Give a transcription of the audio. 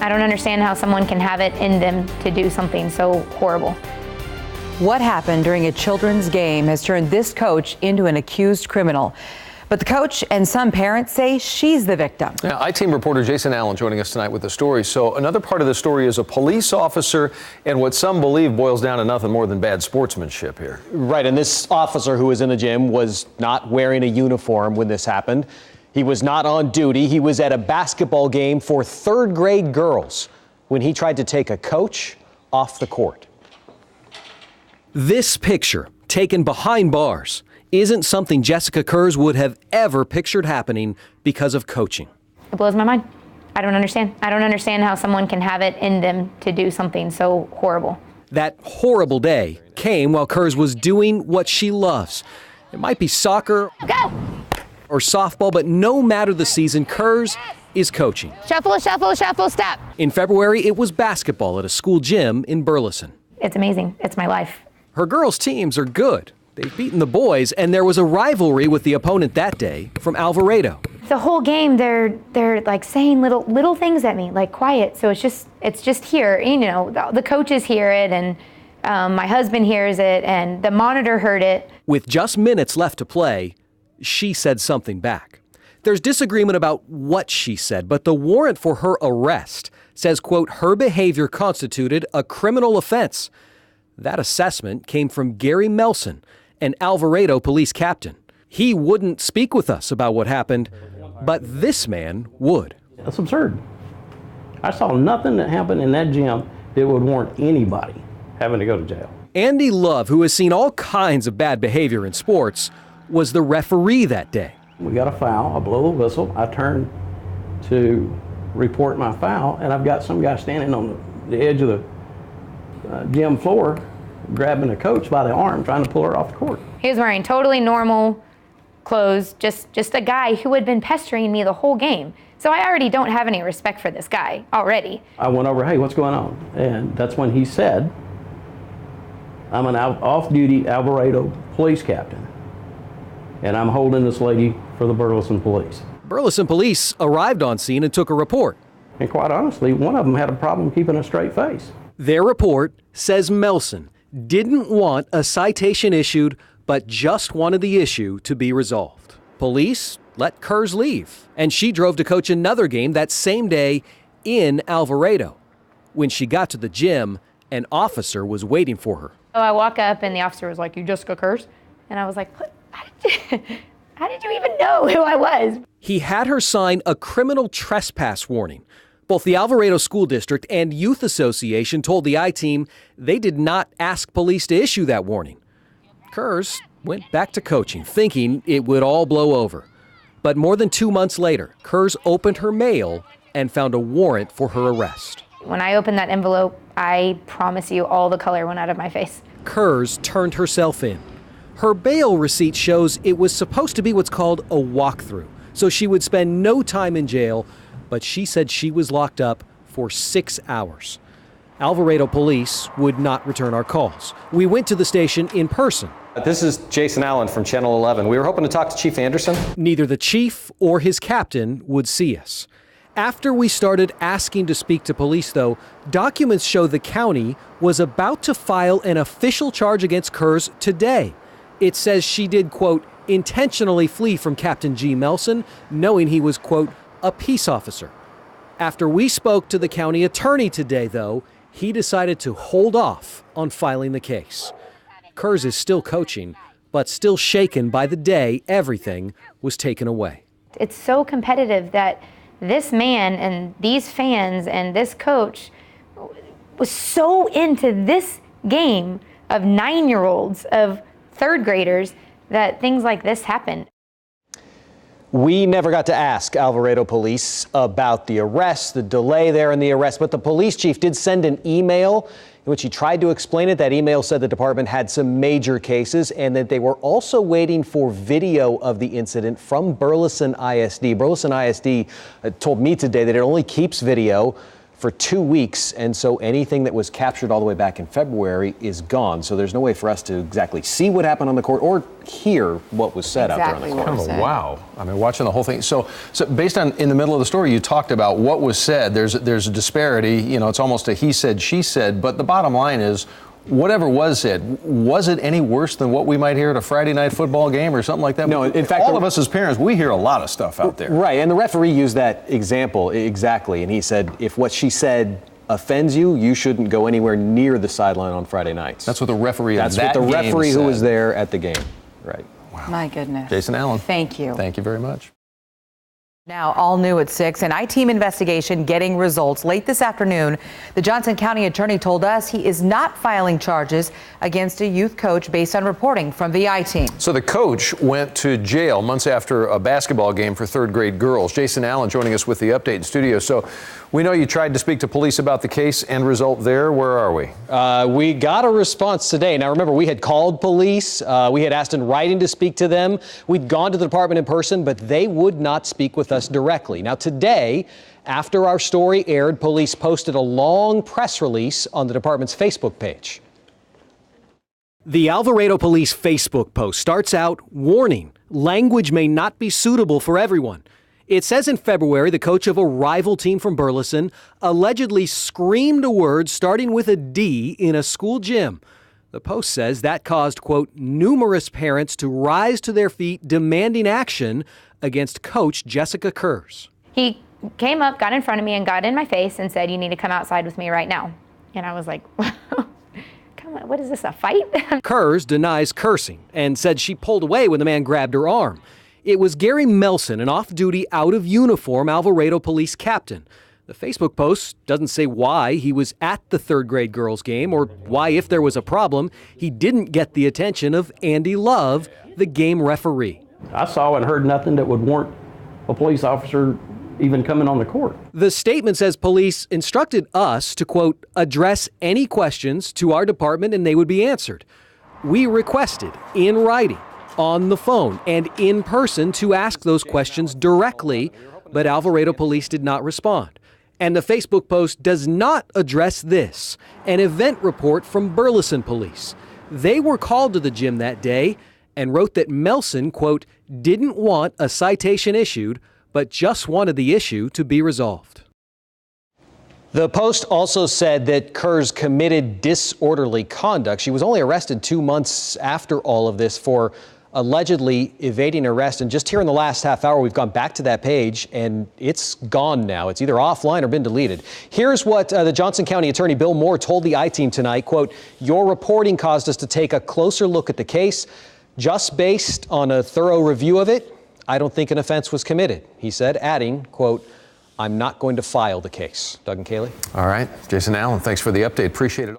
I don't understand how someone can have it in them to do something so horrible. What happened during a children's game has turned this coach into an accused criminal. But the coach and some parents say she's the victim. Now, I-Team reporter Jason Allen joining us tonight with the story. So another part of the story is a police officer and what some believe boils down to nothing more than bad sportsmanship here. Right, and this officer who was in the gym was not wearing a uniform when this happened. He was not on duty. He was at a basketball game for third grade girls when he tried to take a coach off the court. This picture, taken behind bars, isn't something Jessica Kurz would have ever pictured happening because of coaching. It blows my mind. I don't understand. I don't understand how someone can have it in them to do something so horrible. That horrible day came while Kurz was doing what she loves. It might be soccer or softball, but no matter the season, Kurz is coaching. Shuffle, shuffle, shuffle, step. In February, it was basketball at a school gym in Burleson. It's amazing. It's my life. Her girls' teams are good. They've beaten the boys, and there was a rivalry with the opponent that day from Alvarado. The whole game, they're like saying little things at me, like quiet. So it's just here. You know, the coaches hear it, and my husband hears it, and the monitor heard it. With just minutes left to play, she said something back. There's disagreement about what she said, but the warrant for her arrest says, quote, her behavior constituted a criminal offense. That assessment came from Gary Melson, an Alvarado police captain. He wouldn't speak with us about what happened, but this man would. That's absurd. I saw nothing that happened in that gym that would warrant anybody having to go to jail. Andy Love, who has seen all kinds of bad behavior in sports, was the referee that day. We got a foul, I blow the whistle, I turn to report my foul, and I've got some guy standing on the edge of the gym floor grabbing a coach by the arm, trying to pull her off the court. He was wearing totally normal clothes, just a guy who had been pestering me the whole game. So I already don't have any respect for this guy already. I went over, hey, what's going on? And that's when he said, I'm an off-duty Alvarado police captain, and I'm holding this lady for the Burleson police. Burleson police arrived on scene and took a report. And quite honestly, one of them had a problem keeping a straight face. Their report says Melson didn't want a citation issued, but just wanted the issue to be resolved. Police let Kurz leave, and she drove to coach another game that same day in Alvarado. When she got to the gym, an officer was waiting for her. So I walk up, and the officer was like, "You Jessica Kurz?" And I was like, "What? How did you even know who I was?" He had her sign a criminal trespass warning. Both the Alvarado School District and Youth Association told the I-Team they did not ask police to issue that warning. Kurz went back to coaching, thinking it would all blow over. But more than 2 months later, Kurz opened her mail and found a warrant for her arrest. When I opened that envelope, I promise you all the color went out of my face. Kurz turned herself in. Her bail receipt shows it was supposed to be what's called a walkthrough, so she would spend no time in jail, but she said she was locked up for 6 hours. Alvarado police would not return our calls. We went to the station in person. This is Jason Allen from Channel 11. We were hoping to talk to Chief Anderson. Neither the chief or his captain would see us. After we started asking to speak to police, though, documents show the county was about to file an official charge against Kurz today. It says she did, quote, intentionally flee from Captain G. Melson, knowing he was, quote, a peace officer. After we spoke to the county attorney today, though, he decided to hold off on filing the case. Kurz is still coaching, but still shaken by the day everything was taken away. It's so competitive that this man and these fans and this coach was so into this game of 9-year-olds, of third graders, that things like this happen. We never got to ask Alvarado police about the arrest, the delay there in the arrest, but the police chief did send an email in which he tried to explain it. That email said the department had some major cases and that they were also waiting for video of the incident from Burleson ISD. Burleson ISD told me today that it only keeps video for 2 weeks, and so anything that was captured all the way back in February is gone. So there's no way for us to exactly see what happened on the court or hear what was said out there on the court. Oh, wow. I mean, watching the whole thing. So based on, in the middle of the story, you talked about what was said. There's a disparity. You know, it's almost a he said, she said. But the bottom line is, whatever was said, was it any worse than what we might hear at a Friday night football game or something like that? No, in fact, all of us as parents, we hear a lot of stuff out there. Right, and the referee used that example exactly, and he said, if what she said offends you, you shouldn't go anywhere near the sideline on Friday nights. That's what the referee That's at that what the game referee said. who was there at the game. Right. Wow. My goodness. Jason Allen. Thank you. Thank you very much. Now, all new at 6, an I-team investigation getting results. Late this afternoon, the Johnson County attorney told us he is not filing charges against a youth coach based on reporting from the I-team. So the coach went to jail months after a basketball game for third grade girls. Jason Allen joining us with the update in studio. So we know you tried to speak to police about the case. End result there. Where are we? We got a response today. Now, remember, we had called police. We had asked in writing to speak to them. We'd gone to the department in person, but they would not speak with us directly. Now, today, after our story aired, police posted a long press release on the department's Facebook page. The Alvarado Police Facebook post starts out, warning, language may not be suitable for everyone. It says in February, the coach of a rival team from Burleson allegedly screamed a word starting with a D in a school gym. The post says that caused, quote, numerous parents to rise to their feet demanding action against Coach Jessica Kurz. He came up, got in front of me, and got in my face and said, "You need to come outside with me right now." And I was like, come on, what is this, a fight? Kurz denies cursing and said she pulled away when the man grabbed her arm. It was Gary Melson, an off-duty, out-of-uniform Alvarado police captain. The Facebook post doesn't say why he was at the third grade girls game or why, if there was a problem, he didn't get the attention of Andy Love, the game referee. I saw and heard nothing that would warrant a police officer even coming on the court. The statement says police instructed us to, quote, address any questions to our department and they would be answered. We requested in writing, on the phone, and in person to ask those questions directly, but Alvarado police did not respond. And the Facebook post does not address this, an event report from Burleson police. They were called to the gym that day and wrote that Melson, quote, didn't want a citation issued, but just wanted the issue to be resolved. The post also said that Kurz committed disorderly conduct. She was only arrested 2 months after all of this for allegedly evading arrest. And just here in the last half hour, we've gone back to that page and it's gone now. It's either offline or been deleted. Here's what the Johnson County Attorney Bill Moore told the I-Team tonight, quote, your reporting caused us to take a closer look at the case. Just based on a thorough review of it, I don't think an offense was committed, he said, adding, quote, I'm not going to file the case. Doug and Kaylee. All right. Jason Allen, thanks for the update. Appreciate it.